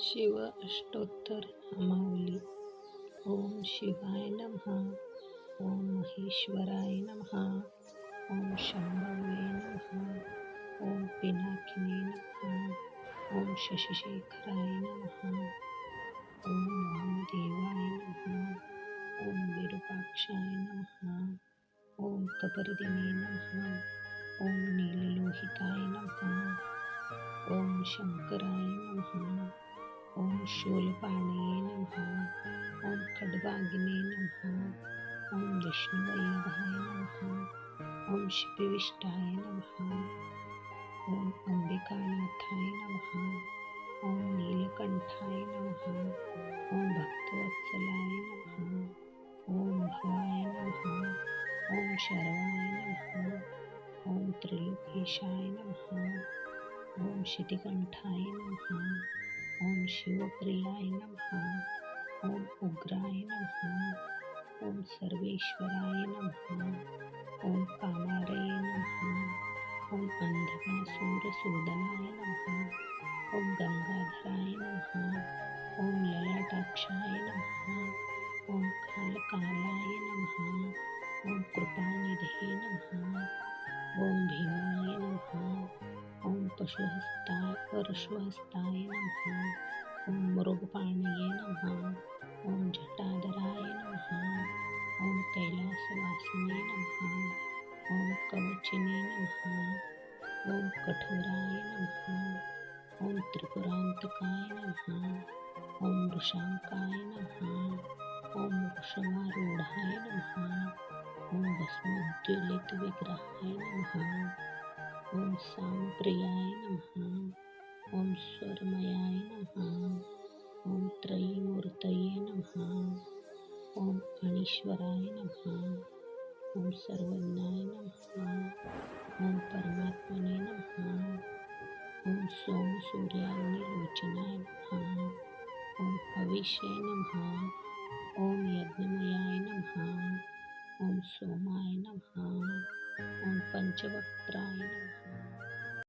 शिव अष्टोत्तर माऊली. ओम शिवाय नमः. ओम महेश्वराय नमः. ओम शंभवे नमः. ओम पिनाकिने नमः. ओम शशिशेखराय नमः. ओम वामदेवाय नमः. ओम विरूपाक्षाय नमः. ओम कपर्दिने नमः. ओम नीललोहिताय नमः. ओम शंकराय नमः. ओम शूलपाणये नमः. ओम खड्गाग्ने नमः. ओम विष्णुवल्लभाय नमः. ओम शिपिविष्टाय नमः. ओम अंबिकानाथाय नमः. ओम नीलकंठाय नमः. ओम भक्तवत्सलाय नमः. ओम भवाय नमः. ओम शर्वाय नमः. ओम त्रिलोकेशाय नमः. ओम शितिकंठाय नमः. ओम शिवप्रियाय नमः. ओम उग्राय नमः. ओम सर्वेश्वराय नमः. ओम कामारये नमः. ओम अंधकासुरसूदनाय नमः. ओम गंगाधराय नमः. ओम ललाटाक्षाय नमः. ओम कालकालाय नमः. ओम कृपानिधे नमः. ओम भीमाय नमः. ओम परशुहस्ताय नमः. ओम मृगपाणये नमः. ओम जटाधराय नमः. ओम कैलासवासिने नमः. ओम कवचिने नमः. ओम कठोराय नमः. ओम त्रिपुरांतकाय नमः. ओम वृषांकाय नमः. ओम वृषभारूढाय नमः. ओम भस्मोद्वेलित विग्रहाय नमः. ओम सामप्रियाय नमः. ओम स्वरमयाय नमः. ओम त्रयीमूर्तये नमः. ओम अनीश्वराय नमः. ओम सर्वज्ञाय नमः. ओम परमात्मने नमः. ओम सोम सूर्याग्निलोचनाय नमः. ओम हविषे नमः. ओम यज्ञमयाय नमः. ओम सोमाय नमः. ओम पंचवक्त्राय नमः.